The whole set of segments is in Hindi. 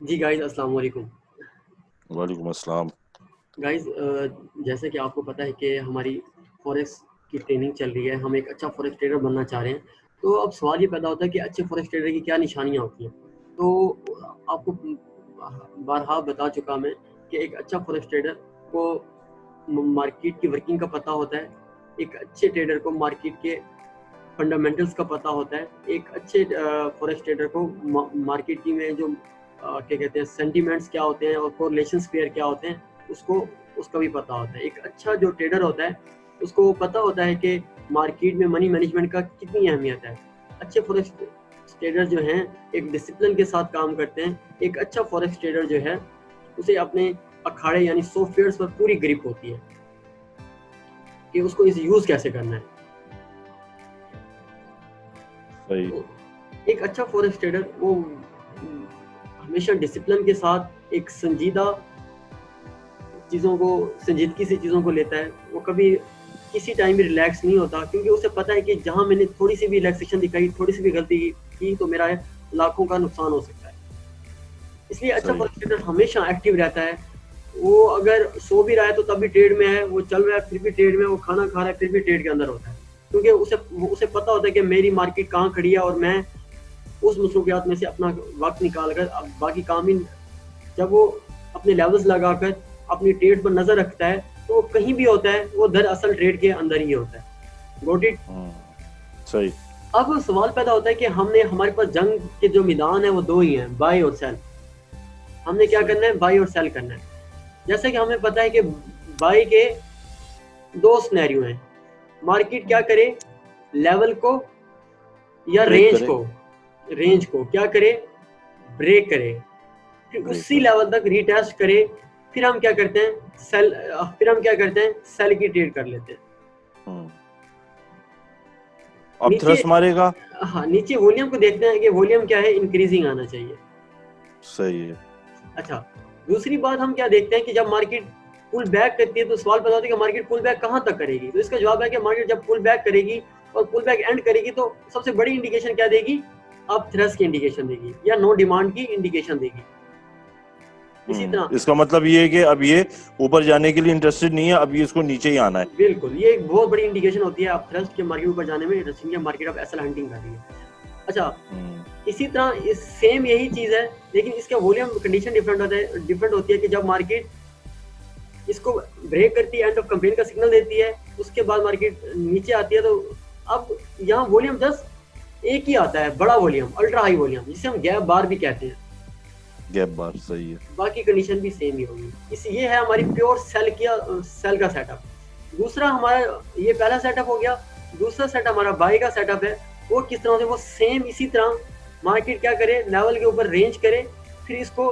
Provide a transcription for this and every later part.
जी गाइस, अस्सलाम वालेकुम। वालेकुम अस्सलाम। गाइस, जैसे कि आपको पता है कि हमारी फॉरेक्स की ट्रेनिंग चल रही है, हम एक अच्छा फॉरेक्स ट्रेडर बनना चाह रहे हैं। तो अब सवाल ये पैदा होता है कि अच्छे फॉरेक्स ट्रेडर की क्या निशानियाँ होती हैं? तो आपको बारहा बता चुका मैं कि एक अच्छा फॉरेक्स ट्रेडर को मार्केट की वर्किंग का पता होता है। एक अच्छे ट्रेडर को मार्केट के फंडामेंटल्स का पता होता है। एक अच्छे फॉरेक्स ट्रेडर को मार्केट की में जो क्या कहते हैं सेंटिमेंट्स क्या होते हैं और कोरिलेशंस पेयर क्या होते हैं, उसको उसका भी पता होता है। एक अच्छा जो ट्रेडर होता है, उसको पता होता है कि मार्केट में मनी मैनेजमेंट का कितनी अहमियत है। अच्छे फॉरेक्स ट्रेडर जो हैं, एक डिसिप्लिन के साथ काम करते हैं। एक अच्छा फॉरेक्स ट्रेडर जो है, उसे अपने अखाड़े यानी सॉफ्टवेयर्स पर पूरी ग्रिप होती है कि उसको इसे यूज़ कैसे करना है। सही। तो एक अच्छा फॉरेक्स ट्रेडर वो हमेशा डिसिप्लिन के साथ एक संजीदगी से चीज़ों को लेता है। वो कभी किसी टाइम भी रिलैक्स नहीं होता, क्योंकि उसे पता है कि जहाँ मैंने थोड़ी सी भी रिलैक्सेशन दिखाई, थोड़ी सी भी गलती की तो मेरा लाखों का नुकसान हो सकता है। इसलिए अच्छा सही। फॉरेक्स ट्रेडर हमेशा एक्टिव रहता है। वो अगर सो भी रहा है तो तब भी ट्रेड में है, वो चल रहा है फिर भी ट्रेड में, वो खाना खा रहा है फिर भी ट्रेड के अंदर होता है। क्योंकि उसे पता होता है कि मेरी मार्केट कहाँ खड़ी है और मैं उस मसरूफियात में से अपना वक्त निकाल कर अब बाकी काम ही, जब वो अपने लेवल्स लगाकर अपनी ट्रेड पर नजर रखता है, तो वो कहीं भी होता है, वो दरअसल ट्रेड के अंदर ही होता है। Got it? सही। अब सवाल पैदा होता है कि हमारे पास जंग के जो मैदान है वो दो ही हैं, बाय और सेल। हमने क्या सही। करना है? बाय और सेल करना है। जैसे कि हमें पता है कि बाय के दो सिनेरियो हैं। मार्केट क्या करे? लेवल को या ब्रेक करे। रेंज को क्या करे? ब्रेक करे, फिर ब्रेक उसी करे। लेवल तक रीटेस्ट करे। फिर हम क्या करते हैं? सेल की ट्रेड कर लेते हैं। हम्म। अब नीचे, थ्रस्ट मारेगा। हाँ, नीचे वॉल्यूम को देखते हैं कि वॉल्यूम क्या है, इंक्रीजिंग आना चाहिए। सही है। अच्छा, दूसरी बात हम क्या देखते हैं कि जब मार्केट पुल बैक करती है तो सवाल पैदा होता है कि मार्केट पुल बैक कहाँ तक करेगी। तो इसका जवाब है कि मार्केट जब पुल बैक करेगी और पुल बैक एंड करेगी तो सबसे बड़ी इंडिकेशन क्या देगी? अब थ्रस्ट की इंडिकेशन देगी या नो डिमांड की इंडिकेशन देगी। इसी तरह इसका मतलब ये है कि अब ये ऊपर जाने के लिए इंटरेस्टेड नहीं है, अब ये इसको नीचे ही आना है। बिल्कुल, ये एक बहुत बड़ी इंडिकेशन होती है आप थ्रस्ट के मार्केट ऊपर जाने में, रसिंग के मार्केट आप एसएल हंटिंग कर रही है। अच्छा, हम्म। इसी तरह इस सेम यही चीज़ है, लेकिन इसका वॉल्यूम कंडीशन डिफरेंट होती है कि जब मार्केट इसको ब्रेक करती है, एंड ऑफ कंपेन का सिग्नल देती है, उसके बाद मार्केट नीचे आती है, तो अब यहाँ वॉल्यूम जस्ट एक ही आता है, बड़ा वॉल्यूम, अल्ट्रा हाई वॉल्यूम, जिसे हम गैप बार भी कहते हैं। गैप बार। सही है। बाकी कंडीशन भी सेम ही होगी। इस ये है हमारी प्योर सेल का सेटअप। दूसरा हमारा, ये पहला सेटअप हो गया। दूसरा सेटअप हमारा बाई का सेटअप है। वो किस तरह से? वो सेम इसी तरह मार्केट क्या करे? लेवल के ऊपर रेंज करे, फिर इसको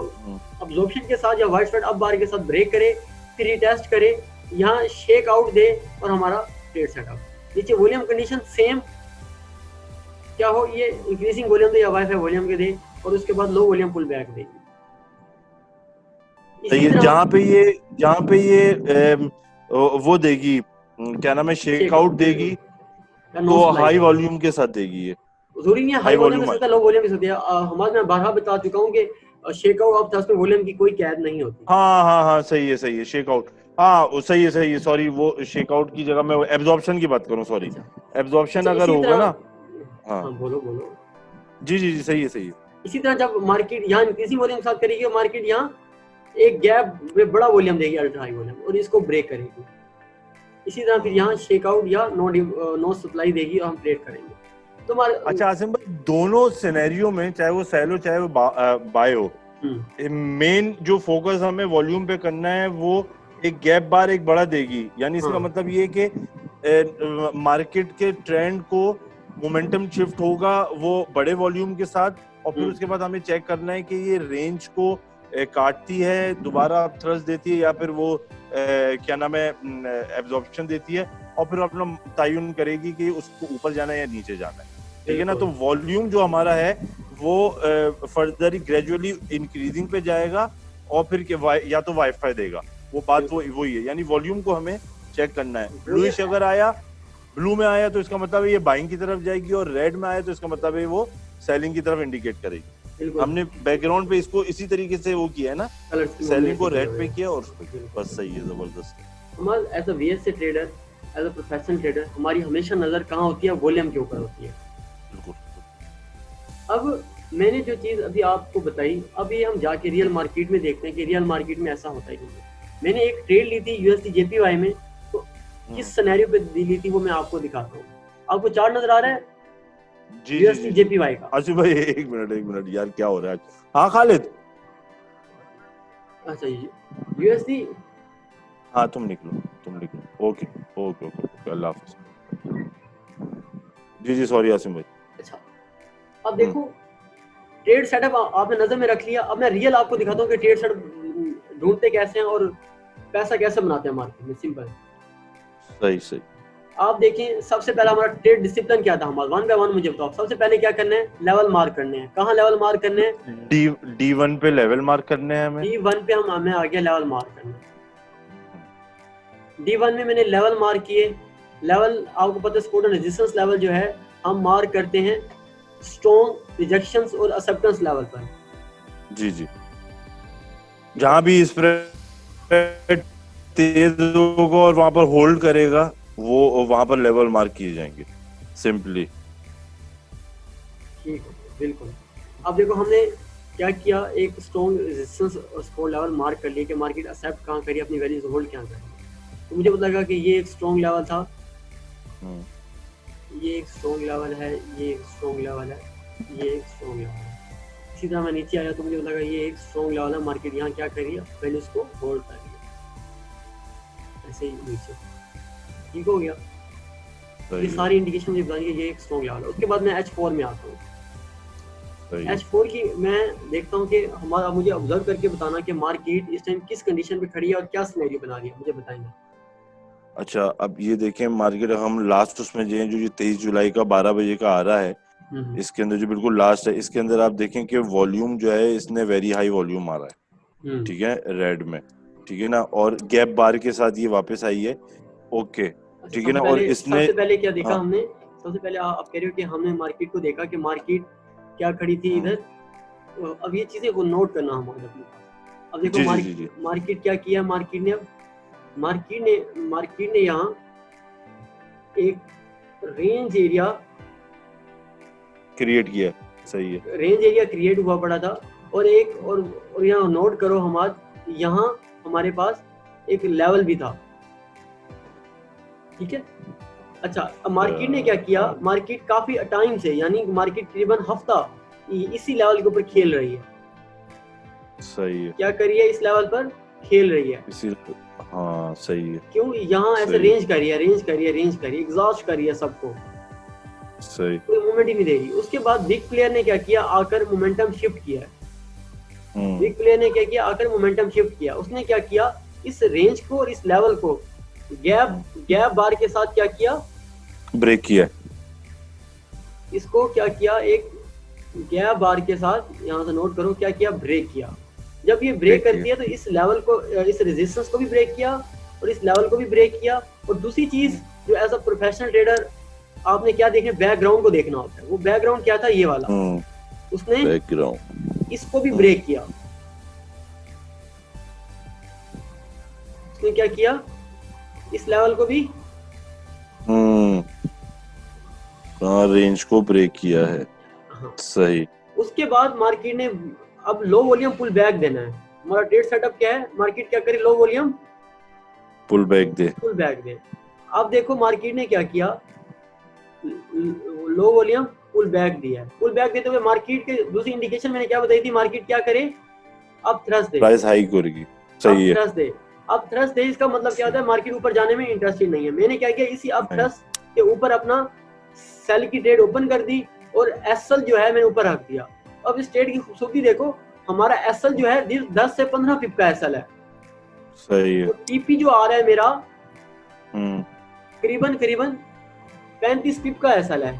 अब्जॉर्प्शन के साथ या वाइड स्प्रेड अप बार के साथ ब्रेक करे, फिर रिटेस्ट करे, यहाँ शेक आउट दे और हमारा ट्रेड सेटअप। नीचे वॉल्यूम कंडीशन सेम क्या हो, ये इंक्रीजिंग वॉल्यूम दे या वाईफाई वॉल्यूम के दे, और उसके बाद लो वॉल्यूम पुल बैक दे। इसी सही है। तरह जहाँ पे ये वो देगी, क्या नाम है, शेक शेक आउट बिल्कुल, देगी, या नो तो सप्लाई हाई देगी। वॉल्यूम के साथ देगी ये। जरूरी नहीं है हाई हाई वॉल्यूम वॉल्यूम हो सकता है, आएगा। लो वॉल्यूम भी हो सकती है। हमारे मैं बारहा बता चुका हूँ कि शेकआउट ऑफ ट्रस्ट में वॉल्यूम की कोई कैद नहीं होती। हाँ हाँ हाँ, सही है, सही है। Shake out. हाँ, वो सही है, सही है। सॉरी, वो शेक आउट की जगह मैं एब्जॉर्प्शन की बात करूँ, सॉरी। अच्छा। एब्जॉर्प्शन अच्छा, अगर इसी होगा तरह, ना। हाँ। हाँ बोलो बोलो। जी जी जी, सही है, सही है। इसी तरह जब मार्केट यहाँ इंक्रीजिंग वॉल्यूम के साथ करेगी, मार्केट यहाँ एक गैप में बड़ा वॉल्यूम देगी, अल्ट्रा हाई वॉल्यूम, और इसको ब्रेक करेगी। इसी तरह फिर यहाँ शेकआउट या नो सप्लाई देगी और हम ट्रेड करेंगे। तो हमारे, अच्छा आसिम भाई, दोनों सिनेरियो में, चाहे वो सेल हो चाहे वो बाय हो, मेन जो फोकस हमें वॉल्यूम पे करना है वो एक गैप बार एक बड़ा देगी। यानी इसका हाँ मतलब ये है कि मार्केट के ट्रेंड को मोमेंटम शिफ्ट होगा वो बड़े वॉल्यूम के साथ, और फिर उसके बाद हमें चेक करना है कि ये रेंज को काटती है, दोबारा थ्रस्ट देती है, या फिर वो क्या नाम है, एब्जॉर्प्शन देती है, और फिर अपना तयन करेगी कि उसको ऊपर जाना है या नीचे जाना है। ठीक है ना। तो बिल्कुल वॉल्यूम जो हमारा है वो फर्दर ग्रेजुअली इंक्रीजिंग पे जाएगा, और फिर या तो वाईफाई देगा। वो बात बिल्कुल। वही है। यानी वॉल्यूम को हमें चेक करना है। ब्लूइश वॉल्यूम, अगर आया, ब्लू में आया तो इसका मतलब है ये बाइंग की तरफ जाएगी, और रेड में आया तो इसका मतलब है वो सेलिंग की तरफ इंडिकेट करेगी। बिल्कुल हमने बैकग्राउंड पे इसको इसी तरीके से वो किया है ना, कलर सेलिंग को रेड पे किया और उस पे किया। बस सही है, जबरदस्त। हमारा as a VSA trader, as a professional trader, हमारी हमेशा नज़र कहाँ होती है? वॉल्यूम के ऊपर होती है। बिल्कुल। अब मैंने जो चीज़ अभी आपको बताई, अभी हम जाके रियल मार्केट में देखते हैं कि रियल मार्केट में ऐसा होता है कि नहीं। मैंने एक ट्रेड ली थी यूएसडी जेपीवाई में, तो किस सिनेरियो पे ली थी वो मैं आपको दिखाता हूँ। आपको चार्ट नजर आ रहा है जी जी यूएसडी जी जेपीवाई का? आसिफ भाई एक मिनट यार, क्या हो रहा है आज? हाँ खालिद, अच्छा जी, यूएसडी। हाँ तुम निकलो। ओके ओके ओके ओके, अल्लाह हाफिज। जी जी सॉरी आसिम भाई। अच्छा, अब देखो ट्रेड सेटअप आपने नजर में रख लिया। अब मैं रियल आपको दिखाता हूँ कि ट्रेड सेटअप ढूंढते कैसे हैं और पैसा कैसे बनाते हैं मार्केट में। सिंपल। सही। आप देखें, सबसे पहला हमारा ट्रेड डिसिप्लिन क्या था हमारा? वन बाय वन मुझे बताओ। सबसे पहले क्या करना है? लेवल मार्क करने हैं। कहाँ लेवल मार्क करने हैं? D1 पे लेवल मार्क करने हैं हमें। D1 पे हमें आ गया लेवल मार्क करना। D1 में मैंने लेवल मार्क किए। लेवल आपको पता है सपोर्ट एंड रेजिस्टेंस लेवल जो है हम मार्क करते हैं स्ट्रॉन्ग रिजेक्शंस और एक्सेप्टेंस लेवल पर। जी जहां भी इस पर तेज होगा और वहां पर होल्ड करेगा, वो वहां पर लेवल मार्क किए जाएंगे सिंपली। ठीक है, बिल्कुल। अब देखो हमने क्या किया, एक स्ट्रॉन्ग रेजिस्टेंस और सपोर्ट लेवल मार्क कर लिया कि मार्केट एक्सेप्ट कहाँ करी, अपनी वैल्यूज होल्ड क्या करें। तो मुझे पता लगा कि ये एक स्ट्रॉन्ग लेवल था, ये एक स्ट्रॉन्ग लेवल है, ये एक स्ट्रॉन्ग लेवल है, ये एक स्ट्रॉन्ग लेवल है। इसी तरह मैं नीचे आया तो मुझे पता लगा ये एक स्ट्रॉन्ग लेवल है, मार्केट यहाँ क्या करिए, वैल्यूज को होल्ड कर लिया ऐसे ही नीचे। ठीक हो गया। ये सारी इंडिकेशन मुझे बतानी है ये एक स्ट्रॉन्ग लेवल है। उसके बाद मैं H4 में आता हूँ। H4 की मैं देखता हूँ कि हमारा, मुझे ऑब्जर्व करके बताना कि मार्केट इस टाइम किस कंडीशन पे खड़ी है और क्या सिनेरियो बना रही है, मुझे बताएंगे। अच्छा, अब ये देखें मार्केट, हम लास्ट उसमें जो 23 जुलाई का 12 बजे का आ रहा है, इसके अंदर जो बिल्कुल लास्ट है, इसके अंदर आप देखें कि वॉल्यूम जो है इसने वेरी हाई वॉल्यूम आ रहा है, ठीक है, रेड में, ठीक है ना, और गैप बार के साथ ये वापस आई है। ओके, ठीक है ना। और इसने सबसे पहले क्या देखा हमने? सबसे पहले आप कह रहे हो कि हमने मार्केट को देखा कि मार्केट क्या खड़ी थी इधर। अब ये चीजें को नोट करना हमारे अपने पास। अब देखो मार्केट क्या किया, मार्केट ने यहाँ एक रेंज एरिया क्रिएट किया। सही है, रेंज एरिया क्रिएट हुआ पड़ा था। और यहाँ नोट करो, यहाँ हमारे पास एक लेवल भी था, ठीक है। अच्छा, अब मार्केट ने क्या किया, मार्केट काफी टाइम से, यानी मार्केट तकरीबन हफ्ता इसी लेवल के ऊपर खेल रही है। सही है, क्या कर रही है? इस लेवल पर खेल रही है इसी। हाँ सही है। क्यों? यहाँ ऐसे रेंज कर रही है, एग्जॉस्ट कर रही है सबको, सही, कोई मूवमेंट ही नहीं दे रही। उसके बाद बिग प्लेयर ने क्या किया, आकर मोमेंटम शिफ्ट किया है। बिग प्लेयर ने क्या किया, आकर मोमेंटम शिफ्ट किया। उसने क्या किया, इस रेंज को और इस लेवल को गैप बार के साथ क्या किया, ब्रेक किया। इसको क्या किया, एक गैप बार के साथ, यहाँ से नोट करो, क्या किया, ब्रेक किया। जब ये ब्रेक करती है तो इस लेवल को, इस रेजिस्टेंस को भी ब्रेक किया और इस लेवल को भी ब्रेक किया। और दूसरी चीज जो एज अ प्रोफेशनल ट्रेडर आपने क्या देखना, बैकग्राउंड को देखना होता है। वो बैकग्राउंड क्या था, ये वाला। उसने बैकग्राउंड इसको भी ब्रेक किया। उसने क्या किया, इस लेवल को भी रेंज को ब्रेक किया है। सही। उसके बाद मार्केट ने अब लो वॉल्यूम पुल बैक देना है। हमारा ट्रेड सेटअप क्या है, मार्केट क्या करे, लो वॉल्यूम पुल बैक दे। अब देखो मार्केट ने क्या किया, लो वॉल्यूम पुल बैक दिया है। पुल बैक देते हुए मार्केट के दूसरी इंडिकेशन मैंने क्या बताई थी, मार्केट क्या करे, अब थ्रस्ट दे, प्राइस हाइक होगी। सही है, अब थ्रस्ट दे। इसका मतलब क्या होता है, मार्केट ऊपर जाने में इंटरेस्टेड नहीं है। मैंने क्या किया, इसी अब थ्रस्ट के ऊपर अपना सेल की ट्रेड ओपन कर दी और एसएल जो है मैंने ऊपर रख दिया। अब इस ट्रेड की खूबसूरती देखो, हमारा एसएल जो है 10 से 15 पिप का एसएल है। सही है। टीपी जो आ रहा है मेरा करीबन 35 पिप का एसएल है।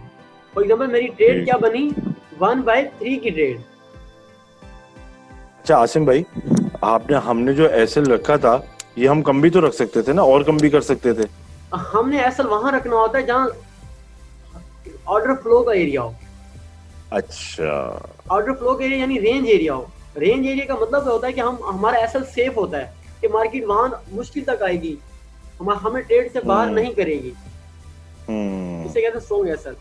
फॉर एग्जांपल मेरी ट्रेड क्या बनी, 1/3 की ट्रेड। अच्छा आसिम भाई, हमने जो एसएल रखा था, ये हम कम भी तो रख सकते थे ना, और कम भी कर सकते थे। हमने एसएल वहां रखना होता है जहां ऑर्डर फ्लो का एरिया हो। अच्छा, आउट ऑफ फ्लो एरिया यानी रेंज एरिया हो। रेंज एरिया का मतलब होता है कि हमारा एसएल सेफ होता है कि मार्केट वहां मुश्किल तक आएगी, हमें ट्रेड से बाहर नहीं करेगी, इसे कहते हैं स्ट्रॉन्ग एसएल।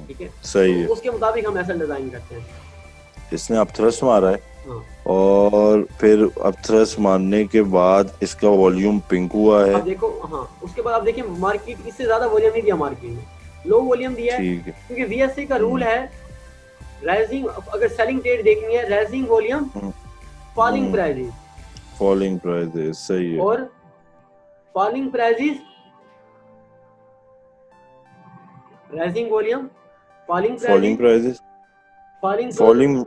ठीक है, सही है। तो उसके मुताबिक हम एसएल डिजाइन करते हैं। इसने अपथ्रस्ट मारा है, हाँ। और फिर अपथ्रस्ट मारने के बाद इसका वॉल्यूम पिंक हुआ है। अब देखो, हाँ, उसके बाद आप देखिए मार्केट इससे ज्यादा वॉल्यूम नहीं दिया, मार्केट ने लो वॉल्यूम दिया है, ठीक है, क्योंकि वीएसए का रूल है राइजिंग, अगर सेलिंग ट्रेड देखनी है rising volume falling prices, falling prices, सही है। और falling prices rising volume falling falling prices prices, falling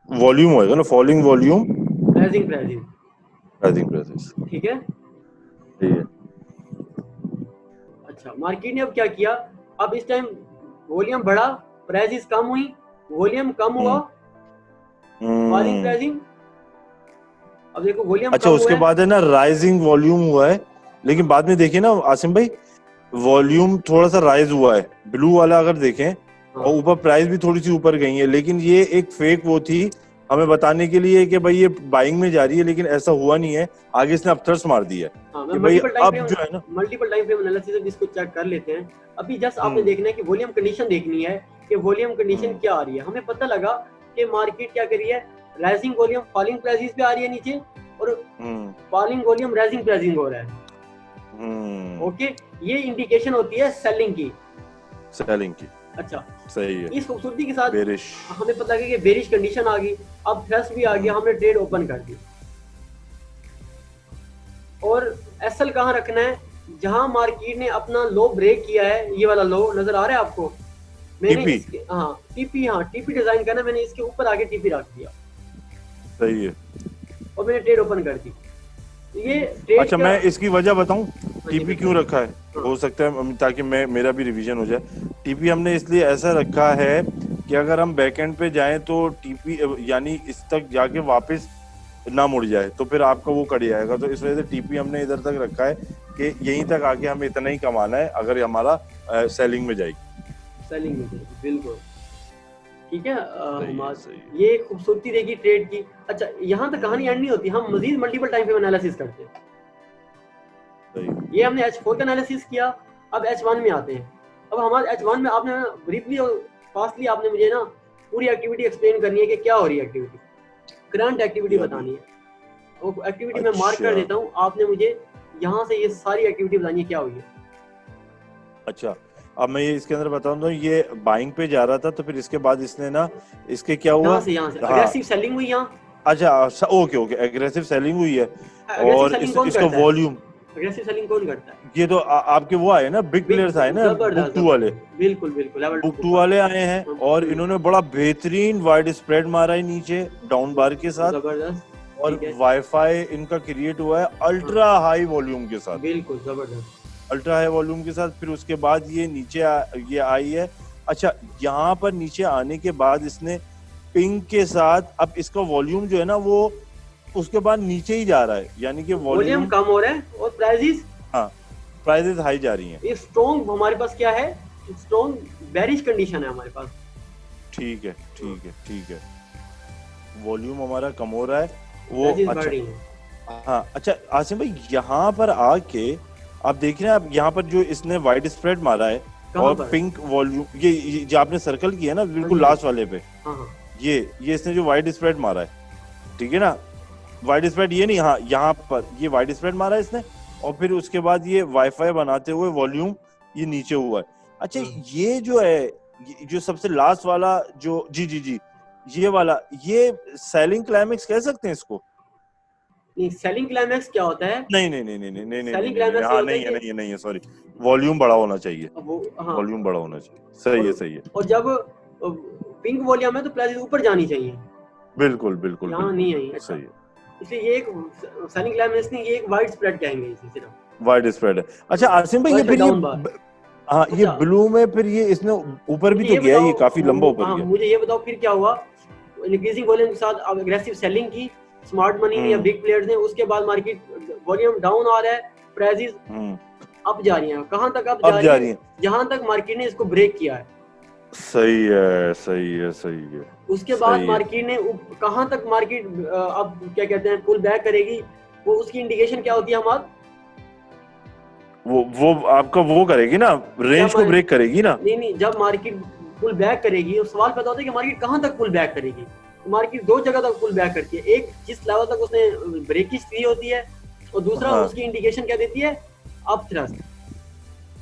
volume होएगा ना, falling volume rising prices, rising prices, ठीक है। सही है। अच्छा, मार्केट ने अब क्या किया, अब इस टाइम वॉल्यूम बढ़ा, प्राइसेस कम हुई, वॉल्यूम कम हुआ, फॉलिंग प्राइसिंग। अब देखो वॉल्यूम अच्छा, कम उसके हुआ है, बाद है ना राइजिंग वॉल्यूम हुआ है, लेकिन बाद में देखिए ना आसिम भाई, वॉल्यूम थोड़ा सा राइज हुआ है, ब्लू वाला अगर देखें, और ऊपर प्राइस भी थोड़ी सी ऊपर गई है, लेकिन ये एक फेक वो थी हमें बताने के लिए कि भाई ये बाइंग में जा रही है, लेकिन ऐसा हुआ नहीं है। आगे इसने अपथ्रस्ट मार दी है। हाँ, कि भाई अब जो है ना मल्टीपल टाइम फ्रेम एनालिसिस इसको चेक कर लेते हैं। अभी जस्ट आपने देखना है कि वॉल्यूम कंडीशन देखनी है कि वॉल्यूम कंडीशन क्या आ रही है। हमें पता लगा कि मार्केट क्या कर रही है, राइजिंग वॉल्यूम फॉलिंग प्राइसेस पे आ रही है नीचे, और फॉलिंग वॉल्यूम राइजिंग प्राइसिंग हो रहा है। ओके, ये इंडिकेशन होती है सेलिंग की, सेलिंग की। अच्छा, सही है। इस खूबसूरती के साथ बेरिश, हमें पता लगा कि बेरिश कंडीशन आ गई, अब थ्रस्ट भी आ गया, हमने ट्रेड ओपन कर दी। और एसएल कहाँ रखना है, जहां मार्केट ने अपना लो ब्रेक किया है, ये वाला लो नजर आ रहा है आपको, मैंने टीपी डिजाइन करना, मैंने इसके ऊपर आगे टीपी रख दिया, सही है, और मैंने ट्रेड ओपन कर दी। ये ट्रेड, अच्छा, मैं इसकी वजह बताऊं टीपी क्यों रखा है? हो सकता है ताकि मेरा भी रिवीजन हो जाए। टीपी हमने इसलिए ऐसा रखा है कि अगर हम बैकएंड पे जाएं तो टीपी यानी इस तक जाके वापस ना मुड़ जाए, तो फिर आपका वो कट जाएगा। तो इस वजह से टीपी हमने इधर तक रखा है कि यहीं तक आके हमें इतना ही कमाना है अगर हमारा सेलिंग में जाएगी। बिल्कुल ठीक है। ये एक खूबसूरती रहेगी ट्रेड की। अच्छा, यहाँ तक कहानी एंड नहीं होती, हम मजीद मल्टीपल टाइम फ्रेम एनालिसिस करते हैं। ये हमने H4 का एनालिसिस किया, अब H1 में आते हैं। अब हमारे H1 में आपने ब्रीफली और फास्टली आपने मुझे ना पूरी एक्टिविटी एक्सप्लेन करनी है कि क्या हो रही है, एक्टिविटी, करंट एक्टिविटी बतानी है। वो एक्टिविटी मैं मार्क कर देता हूँ, आपने मुझे यहाँ से ये सारी एक्टिविटी बतानी है क्या हुई है। अच्छा, अब मैं ये इसके अंदर बताऊं तो ये बाइंग पे जा रहा था, तो फिर इसके बाद इसने ना इसके क्या हुआ, यहाँ से अग्रेसिव सेलिंग हुई यहाँ। अच्छा, ओके, एग्रेसिव सेलिंग हुई है। और इसका वॉल्यूम, एग्रेसिव सेलिंग कौन करता है? ये तो आपके वो आए ना, बिग प्लेयर्स आए ना, बुक 2 वाले, बिल्कुल बुक 2 वाले आए हैं, और इन्होंने बड़ा बेहतरीन वाइड स्प्रेड मारा है नीचे डाउन बार के साथ, जबरदस्त, और वाईफाई इनका क्रिएट हुआ है अल्ट्रा हाई वॉल्यूम के साथ, बिल्कुल जबरदस्त, अल्ट्रा हाई वॉल्यूम के साथ। फिर उसके बाद ये नीचे ये आई है। अच्छा, यहाँ पर नीचे आने के बाद इसने पिंक के साथ, अब इसका वॉल्यूम जो है ना वो उसके बाद नीचे ही जा रहा है, यानी कि वॉल्यूम कम हो रहा है और प्राइसेस, प्राइसेस हाई जा रही हैं। ये स्ट्रॉन्ग हमारे पास क्या है, स्ट्रॉन्ग बेरिश कंडीशन है हमारे पास। ठीक है, वॉल्यूम हमारा कम हो रहा है, वो अच्छा। अच्छा आसिम भाई, यहाँ पर आके आप देख रहे हैं, आप यहाँ पर जो इसने वाइड स्प्रेड मारा है और पिंक वॉल्यूम, ये जो आपने सर्कल किया ना बिल्कुल लास्ट वाले पे, ये इसने जो वाइड स्प्रेड मारा है, ठीक है ना, वाइड स्प्रेड ये नहीं, हाँ यहाँ पर ये वाइड स्प्रेड मारा है इसने, और फिर उसके बाद ये वाईफाई बनाते हुए वॉल्यूम ये नीचे हुआ है। अच्छा, ये जो है, जो सबसे लास्ट वाला जो जी ये वाला, ये सेलिंग क्लाइमेक्स कह सकते हैं इसको? सेलिंग क्लाइमेक्स क्या होता है? नहीं, नहीं है, सॉरी, वॉल्यूम बड़ा होना चाहिए, वॉल्यूम बड़ा होना चाहिए, सही है। और जब पिंक वॉल्यूम है तो प्राइस ऊपर जानी चाहिए, बिल्कुल यहाँ नहीं है, सही है। इसलिए ये एक सेलिंग क्लाइमेक्स नहीं, ये एक वाइड स्प्रेड कहेंगे इसे, सिर्फ वाइड स्प्रेड है। अच्छा आसिम भाई, ये फिर ये हाँ, ये ब्लू में फिर ये इसने ऊपर भी तो गया, ये काफी लंबा ऊपर गया। मुझे ये बताओ फिर क्या हुआ, इंक्रीजिंग वॉल्यूम के साथ अग्रेसिव सेलिंग की स्मार्ट मनी ने या बिग प्लेयर्स ने, उसके बाद मार्केट वॉल्यूम डाउन आ रहा है, प्राइसेस अप जा रही हैं। कहां तक अप जा रही है? जहां तक मार्केट ने इसको ब्रेक किया है, सही है, सही है, सही है। उसके बाद सही है। मार्केट ने कहाँ तक मार्केट अब क्या कहते हैं पुल बैक करेगी, वो उसकी इंडिकेशन क्या होती है हमारे, वो आपका वो करेगी ना, रेंज को ब्रेक करेगी ना। नहीं, जब मार्केट पुल बैक करेगी तो सवाल पैदा होता है कि मार्केट कहाँ तक पुल बैक करेगी। तो मार्केट दो जगह तक पुल बैक करती है, एक जिस लेवल तक उसने ब्रेकिंग दी होती है, और दूसरा हाँ, उसकी इंडिकेशन क्या देती है, अप थ्रस्ट।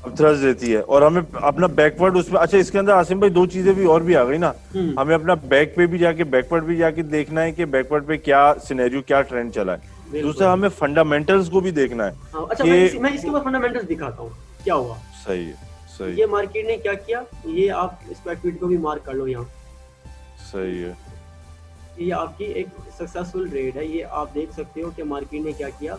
अब थ्रस्ट देती है और हमें अपना बैकवर्ड उसमें। अच्छा, इसके अंदर आसिम भाई दो चीजें भी और भी आ गई ना। हमें अपना बैक पे भी जाके बैकवर्ड भी जाके देखना है कि बैकवर्ड पे क्या सिनेरियो, क्या ट्रेंड चला है। दूसरा हमें फंडामेंटल्स को भी देखना है। अच्छा, मैं इसके बाद फंडामेंटल्स दिखाता हूँ क्या हुआ। सही है, सही। ये मार्केट ने क्या किया, ये आप इस ट्वीट को भी मार्क कर लो यहाँ। सही है। ये आपकी एक सक्सेसफुल ट्रेड है, ये आप देख सकते हो कि मार्केट ने क्या किया,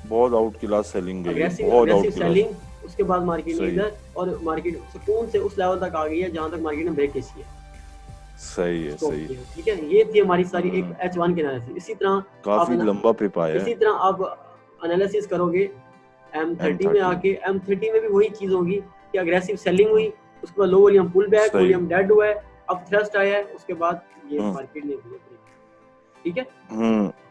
बहुत आउट क्लास सेलिंग गई है, अग्रेसिव बहुत आउट क्लास सेलिंग। उसके बाद मार्केट ने सही। इधर, और मार्केट सुकून से उस लेवल तक आ गई है जहां तक मार्केट ने ब्रेक किया है। सही है, स्टॉप सही। किया, ठीक है। ये थी हमारी सारी एक H1 की एनालिसिस। इसी तरह काफी लंबा पिप आया है। इसी तरह आप एनालिसिस करोगे M30 में आके, M30 में भी वही चीज होगी कि अग्रेसिव सेलिंग हुई, उसके बाद low volume pull back, volume dead हुआ है, अब थ्रस्ट आया है, उसके बाद ये मार्केट ने दिया, ठीक है।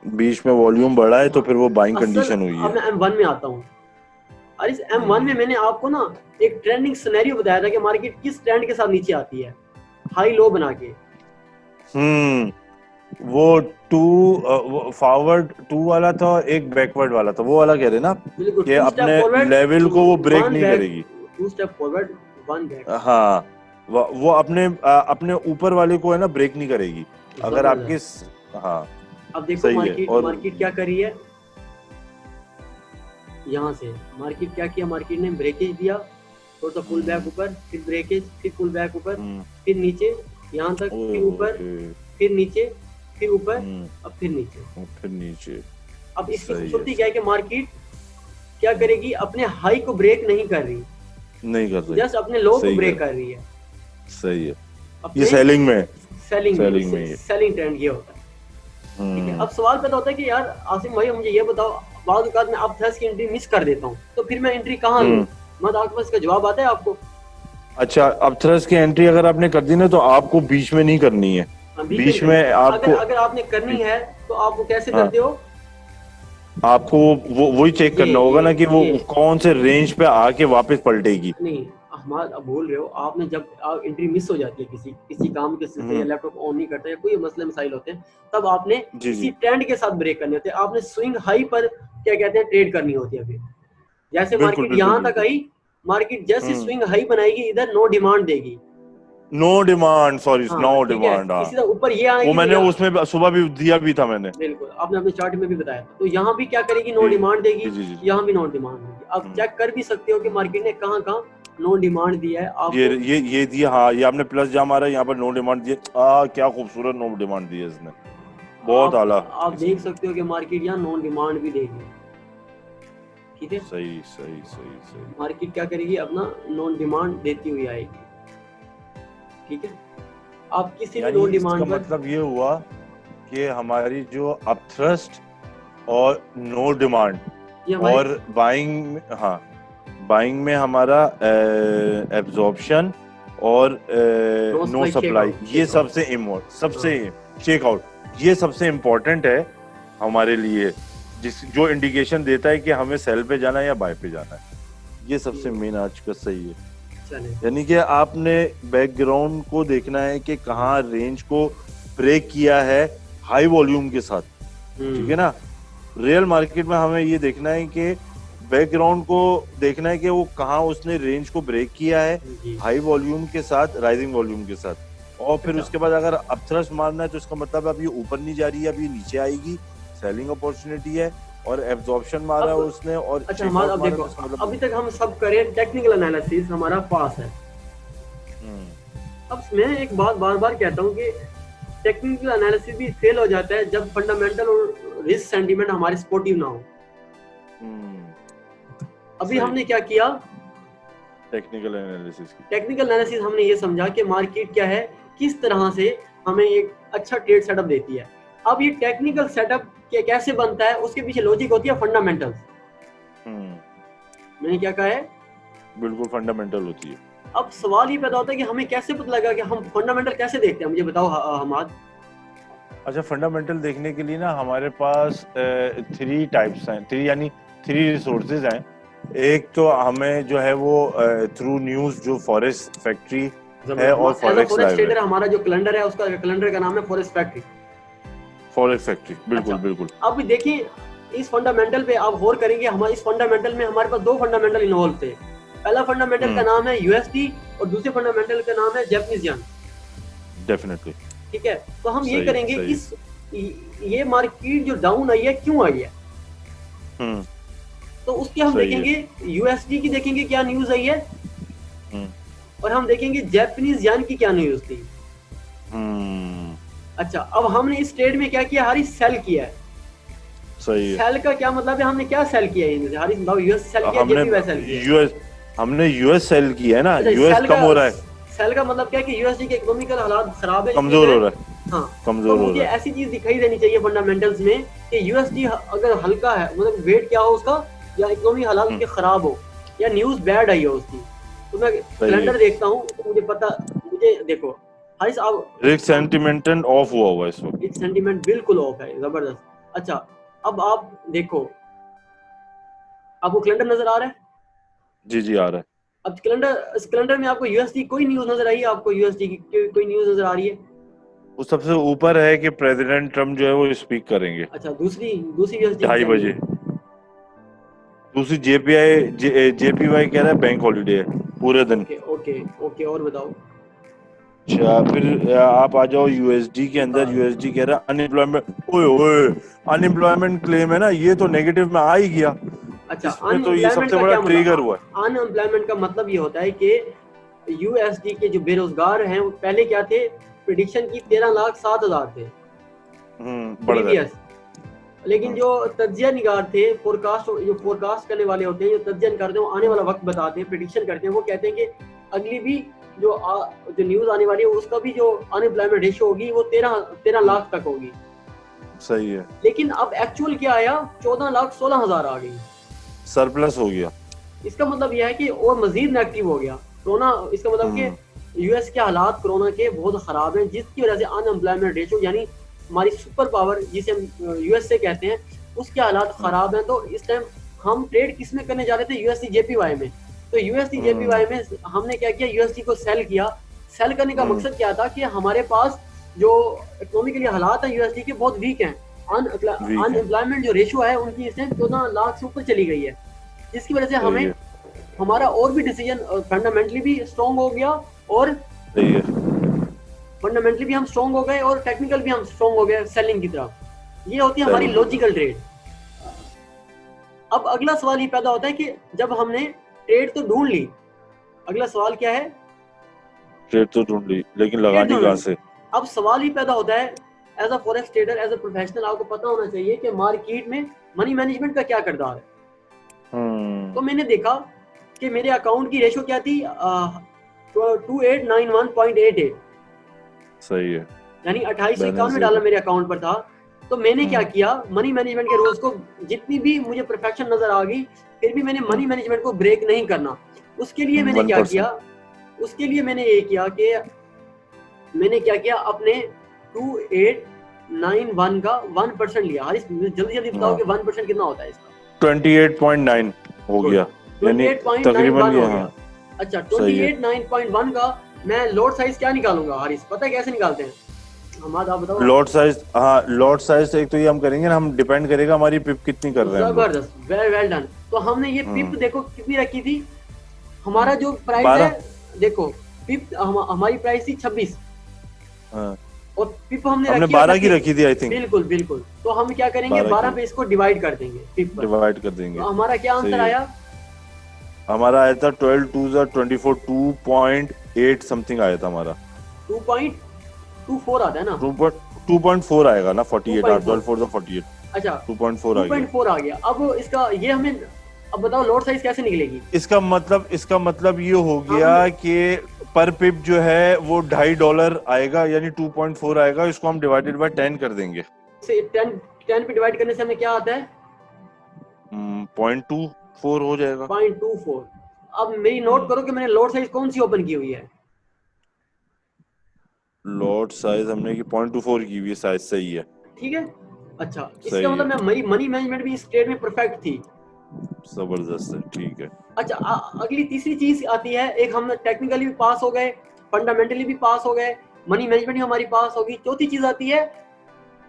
बीच में वॉल्यूम बढ़ा है तो फिर वो बाइंग कंडीशन हुई है। अब मैं M1 में आता हूँ, और इस M1 में मैंने आपको ना एक ट्रेंडिंग सिनेरियो बताया था कि मार्केट किस ट्रेंड के साथ नीचे आती है, हाई लो बना के। वो टू फॉरवर्ड टू वाला था, एक बैकवर्ड वाला था, वो वाला कह रहे ना कि अपने लेवल को वो ब्रेक नहीं करेगी। Two step forward, one back. हाँ, वो अपने ऊपर वाले को है ना ब्रेक नहीं करेगी अगर आपके। हाँ, अब देखो मार्केट क्या कर रही है, यहाँ से मार्केट क्या किया, मार्केट ने ब्रेकेज दिया, थोड़ा सा पुल बैक ऊपर, फिर ब्रेकेज, फिर पुल बैक ऊपर, फिर नीचे यहाँ तक, फिर ऊपर, फिर नीचे, फिर ऊपर, अब फिर नीचे। अब इसकी खूबसूरती क्या है कि मार्केट क्या करेगी, अपने हाई को ब्रेक नहीं कर रही, जस्ट अपने लो को ब्रेक कर रही है। सही है। ये सेलिंग में सेलिंग ट्रेंड ये होता है, ठीक है। अब सवाल पैदा होता है कि यार आसिम भाई मुझे ये बताओ, बाद औकात में अब थ्रस्ट की एंट्री मिस कर देता हूँ तो फिर मैं एंट्री कहाँ लूँ, मतलब आपके पास इसका जवाब आता है आपको। अच्छा, अब थ्रस्ट की एंट्री अगर आपने कर दी ना तो आपको बीच में नहीं करनी है, बीच में आपको अगर आपने करनी है तो आप वो कैसे करते हो, आपको वही चेक करना होगा ना कि वो कौन से रेंज पे आके वापस पलटेगी। नहीं, हमारा बोल रहे हो आपने, जब एंट्री मिस हो जाती है किसी काम के सिलसिले या लैपटॉप ऑन नहीं करता या कोई मसले मसाइल होते हैं, तब आपने किसी ट्रेंड के साथ ब्रेक करने होते हैं, आपने स्विंग हाई पर क्या कहते हैं ट्रेड करनी होती है। फिर जैसे मार्केट यहाँ तक आई, मार्केट जैसे स्विंग हाई बनाएगी इधर नो डिमांड देगी, no demand, sorry, no demand. इसी तरह ऊपर ये आएगी, वो मैंने उसमें सुबह भी दिया भी था मैंने, बिल्कुल आपने अपने चार्ट में भी बताया था। तो यहाँ भी क्या करेगी, नो डिमांड देगी, यहाँ भी नो डिमांड देगी। अब चेक कर भी सकते हो कि मार्केट ने कहाँ नो डिमांड दिया है आपको। ये दिया, हाँ, ये आपने प्लस जा मारा, यहाँ पर नो डिमांड दिया। क्या खूबसूरत नो डिमांड दी है इसने, बहुत आला। आप देख सकते हो कि मार्केट यहाँ नो डिमांड भी देगी, ठीक है। सही। मार्केट क्या करेगी, अपना नॉन डिमांड देती हुई आएगी, ठीक है। आप किसी भी नॉन डिमांड पर, मतलब ये हुआ कि हमारी जो अपथ्रस्ट और नो डिमांड और बाइंग, हाँ, बाइंग में हमारा एब्जॉर्प्शन और नो सप्लाई, ये सबसे चेकआउट, ये सबसे इम्पोर्टेंट है हमारे लिए, जो इंडिकेशन देता है कि हमें सेल पे जाना है या बाय पे जाना है। ये सबसे मेन आज का सही है। यानी कि आपने बैकग्राउंड को देखना है कि कहाँ रेंज को ब्रेक किया है हाई वॉल्यूम के साथ, ठीक है ना। रियल मार्केट में हमें ये देखना है कि बैकग्राउंड को देखना है कि वो कहाँ उसने रेंज को ब्रेक किया है हाई वॉल्यूम के साथ, राइजिंग वॉल्यूम के साथ, और फिर उसके बाद अगर अपथ्रस्ट मारना है तो इसका मतलब अब ये ऊपर नहीं जा रही है, अब ये नीचे आएगी, सेलिंग अपॉर्चुनिटी है, और एब्जॉर्प्शन मारा है उसने। और अच्छा, हमारा अब देखो, अभी तक हम सब करें टेक्निकल एनालिसिस हमारा पास है। अब मैं एक बात बार बार कहता हूँ कि टेक्निकल एनालिसिस भी फेल हो जाता है जब फंडामेंटल और रिस्क सेंटीमेंट हमारे सपोर्टिव ना हो। अभी हमने क्या किया, टेक्निकल एनालिसिस हमने ये समझा कि मार्केट क्या है, किस तरह से हमें एक अच्छा ट्रेड सेटअप देती है। अब ये टेक्निकल सेटअप कैसे बनता है, उसके पीछे लॉजिक होती है फंडामेंटल्स। मैंने क्या कहा है, बिल्कुल फंडामेंटल होती है। अब सवाल ये पैदा होता है कि हमें कैसे पता लगा कि हम फंडामेंटल कैसे देखते हैं, मुझे बताओ हमाद। अच्छा, फंडामेंटल देखने के लिए ना हमारे पास 3 टाइप्स हैं, 3 यानी 3 रिसोर्सेज हैं। एक तो हमें जो है वो थ्रू न्यूज़ जो फॉरेस्ट फैक्ट्री है और as a forex forex live है। ट्रेडर हमारा जो कैलेंडर है, उसका कैलेंडर का नाम है फॉरेस्ट फैक्ट्री। फॉरेस्ट फैक्ट्री, बिल्कुल अच्छा, बिल्कुल। अब देखिए इस फंडामेंटल पे आप गौर करेंगे, हमारे इस फंडामेंटल में हमारे पास 2 फंडामेंटल इन्वॉल्व थे। पहला फंडामेंटल का नाम है यूएसडी और दूसरे फंडामेंटल का नाम है जापानीज येन। डेफिनेटली। ठीक है, तो हम ये सही करेंगे सही। इस ये मार्केट जो डाउन आई है क्यों आई है, तो उसके हम देखेंगे यूएसडी की, देखेंगे क्या न्यूज आई है, और हम देखेंगे जापानीज येन की क्या न्यूज थी। अच्छा, अब हमने इस ट्रेड में क्या किया, हारिस सेल किया है। सही है। सेल का क्या मतलब है, हमने क्या सेल किया है हारिस बताओ। यूएस सेल किया, जेपीवाई सेल किया। हमने यूएस सेल किया है ना, यूएस कम हो रहा है। सेल का मतलब क्या है कि यूएसडी के इकोनॉमिकल हालात खराब है, कमजोर हो रहा है। हाँ, कमजोर तो मुझे ऐसी चीज दिखाई देनी चाहिए फंडामेंटल्स में कि यूएसडी अगर हल्का है, मतलब वेट क्या हो उसका, या इकोनॉमी हालात उसके खराब हो, या न्यूज बैड आई हो उसकी, तो मैं कैलेंडर देखता हूँ तो मुझे पता, मुझे देखो हारिस आप रिस्क सेंटिमेंट ऑफ हुआ हुआ है इस वक्त। रिस्क सेंटिमेंट बिल्कुल ऑफ है, जबरदस्त। अच्छा, अब आप देखो, आपको कैलेंडर नजर आ रहा है? जी जी आ रहा है। अब कैलेंडर, इस कैलेंडर में आपको यूएसडी कोई न्यूज नजर आई है? आपको यूएसडी की कोई न्यूज नजर आ रही है? वो सबसे ऊपर है कि प्रेसिडेंट ट्रम्प जो है वो स्पीक करेंगे। अच्छा, दूसरी यूएसडी 2:30 बजे। दूसरी जेपीवाई कह रहा है बैंक हॉलीडे है पूरे दिन। ओके ओके ओके, और बताओ। अच्छा, फिर आप आ जाओ यूएसडी के अंदर। यूएसडी कह रहा है अनएम्प्लॉयमेंट, ओए ओए अनएम्प्लॉयमेंट क्लेम है ना, ये तो नेगेटिव में आ ही गया। अच्छा, इसमें तो ये सबसे बड़ा ट्रिगर हुआ है। अनएम्प्लॉयमेंट का मतलब ये होता है कि यूएसडी के जो बेरोजगार हैं वो पहले क्या थे, प्रेडिक्शन की 13,07,000 थे बढ़ गए। प्रीवियस, लेकिन जो तज्जिया निगार थे, जो फोरकास्ट करने वाले होते हैं, जो तज्जिया करते हैं, वो आने वाला वक्त बताते हैं, प्रेडिक्शन करते हैं, वो कहते हैं कि अगली भी जो न्यूज आने वाली है उसका भी जो अनएम्प्लॉयमेंट रेशियो होगी वो 13 लाख तक होगी। सही है। लेकिन अब एक्चुअल क्या आया, 14,16,000 आ गई, सरप्लस हो गया। इसका मतलब यह है कि और मजीद नेगेटिव हो गया कोरोना। इसका मतलब कि यूएस के हालात कोरोना के बहुत खराब हैं, जिसकी वजह से अनएम्प्लॉयमेंट रेशियो यानी हमारी सुपर पावर जिसे हम यूएस से कहते हैं, उसके हालात खराब हैं। तो इस टाइम हम ट्रेड किस में करने जा रहे थे, यूएसडी जेपीवाई में। तो यूएसडी जेपीवाई में हमने क्या किया, यूएसडी को सेल किया। सेल करने का मकसद क्या था कि हमारे पास जो इकोनॉमिकली हालात हैं यूएसडी के बहुत वीक हैं, अनएम्प्लॉयमेंट जो रेशियो है उनकी इस टाइम 14 लाख से ऊपर चली गई है, जिसकी वजह से हमें हमारा और भी डिसीजन फंडामेंटली भी स्ट्रॉन्ग हो गया, और फंडामेंटली भी हम स्ट्रॉन्ग हो गए, और टेक्निकल भी हम स्ट्रॉन्ग हो गए सेलिंग की तरफ। ये होती है हमारी लॉजिकल ट्रेड। अब अगला सवाल ये पैदा होता है कि जब हमने ट्रेड तो ढूंढ ली, अगला सवाल क्या है, ट्रेड तो ढूंढ ली लेकिन लगानी कहां से। अब सवाल ही पैदा होता है, as a forex trader, as a professional आपको पता होना चाहिए कि मार्केट में मनी मैनेजमेंट का क्या किरदार है। तो मैंने देखा कि मेरे अकाउंट की रेशो क्या थी, 2891.88, सही है, यानी 2891 डॉलर मेरे अकाउंट पर था। तो मैंने क्या किया, मनी मैनेजमेंट के रूल्स को, जितनी भी मुझे परफेक्शन नजर आ गई, फिर भी मैंने मनी मैनेजमेंट को ब्रेक नहीं करना। उसके लिए मैंने क्या किया, उसके लिए मैंने ये किया कि मैंने क्या किया, अपने 2891 का 1% लिया। हारिस जल्दी जल्दी बताओ कि 1% कितना होता है इसका। 28.9 हो गया, यानी तकरीबन ये। हाँ, अच्छा, 28.9.1 का मैं लॉट साइज क्या निकालूंगा हारिस, पता है कैसे निकालते हैं? हमाद आप बताओ। लॉट साइज, हाँ लॉट साइज एक तो ये हम करेंगे ना, हम डिपेंड करेगा हमारी पिप कितनी कर रहे हैं। जबरदस्त, वेल डन। तो हमने ये पिप देखो कितनी रखी थी, हमारा जो प्राइस है, देखो पिप हमारी प्राइस थी 26, और पिप हमने 12 की रखी थी आई थिंक। बिल्कुल बिल्कुल। तो हम क्या करेंगे, 12 पे इसको डिवाइड कर देंगे, पिप डिवाइड कर देंगे। तो हमारा क्या आंसर आया, हमारा आया था 12 2s 24, 2.8 समथिंग आया था हमारा। 2.24 आता है ना, 2.4 आएगा ना, 48 12 4 तो 48। अच्छा 2.4 आ गया, 2.4 आ गया। अब इसका ये हमें, अब बताओ लॉट साइज कैसे निकलेगी। इसका मतलब ये हो गया कि पर पिप जो है वो $2.5 आएगा, यानी 2.4 आएगा। इसको हम डिवाइडेड बाय 10 कर देंगे। 10 पे डिवाइड करने से हमें क्या आता है, 0.24 हो जाएगा। 0.24। अब मेरी नोट करो कि मैंने लॉट साइज कौन सी ओपन की हुई है। लॉट साइज हमने की 0.24 की हुई है, साइज सही है। ठीक है, अच्छा इसका सही मतलब है, मैं मनी मैनेजमेंट भी इस ट्रेड में परफेक्ट थी। जबरदस्त है, ठीक है। अच्छा अगली तीसरी चीज आती है, एक हम टेक्निकली भी पास हो गए, फंडामेंटली भी पास हो गए, मनी मैनेजमेंट भी हमारी पास होगी। चौथी चीज आती है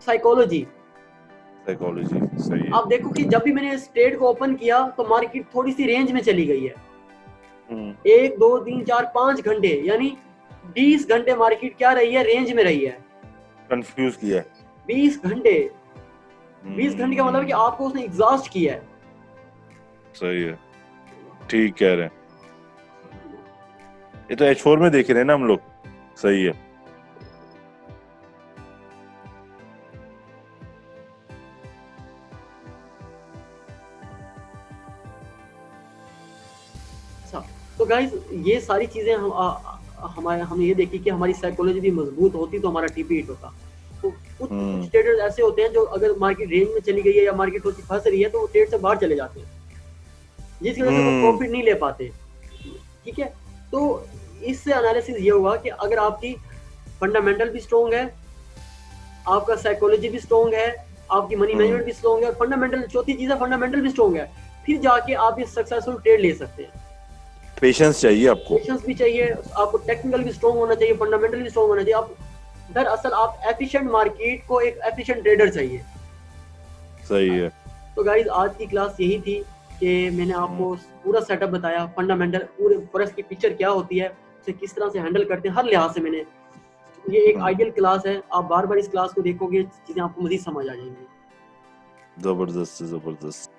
साइकोलॉजी। साइकोलॉजी सही है। आप देखो कि जब भी मैंने इस ट्रेड को ओपन किया तो मार्केट थोड़ी सी रेंज में चली गई है। 1 2 3 4 5 घंटे यानी 20 घंटे मार्केट क्या रही है, रेंज में रही है। कंफ्यूज किया है। 20 घंटे, 20 घंटे का मतलब कि आपको उसने एग्जॉस्ट किया है। सही है, ठीक कह रहे हैं। ये तो H4 में देख रहे हैं ना हम लोग। सही है। तो गाइस ये सारी चीजें हम ये देखी कि हमारी साइकोलॉजी भी मजबूत होती तो हमारा टीपी हिट होता। तो कुछ ट्रेडर्स ऐसे होते हैं जो अगर मार्केट रेंज में चली गई है या मार्केट थोड़ी फंस रही है तो वो ट्रेड से बाहर चले जाते हैं, जिसकी वजह से वो प्रॉफिट नहीं ले पाते। ठीक है, तो इससे एनालिसिस ये हुआ कि अगर आपकी फंडामेंटल भी स्ट्रॉन्ग है, आपका साइकोलॉजी भी स्ट्रॉन्ग है, आपकी मनी मैनेजमेंट भी स्ट्रॉन्ग है और फंडामेंटल, चौथी चीज है फंडामेंटल भी स्ट्रॉन्ग है, फिर जाके आप ये सक्सेसफुल ट्रेड ले सकते हैं। पेशेंस चाहिए आपको, पेशेंस भी चाहिए आपको, टेक्निकल भी स्ट्रॉन्ग होना चाहिए, फंडामेंटल भी स्ट्रॉन्ग होना चाहिए। आप दरअसल आप एफिशिएंट मार्केट को एक एफिशिएंट ट्रेडर चाहिए। सही है। तो गाइस आज की क्लास यही थी कि मैंने आपको पूरा सेटअप बताया, फंडामेंटल पूरे फॉरेक्स की पिक्चर क्या होती है, उसे किस तरह से हैंडल करते हैं हर लिहाज से। मैंने ये एक आइडियल क्लास है, आप बार बार इस क्लास को देखोगे चीजें आपको मजीद समझ आ जाएंगी। जबरदस्त, जबरदस्त।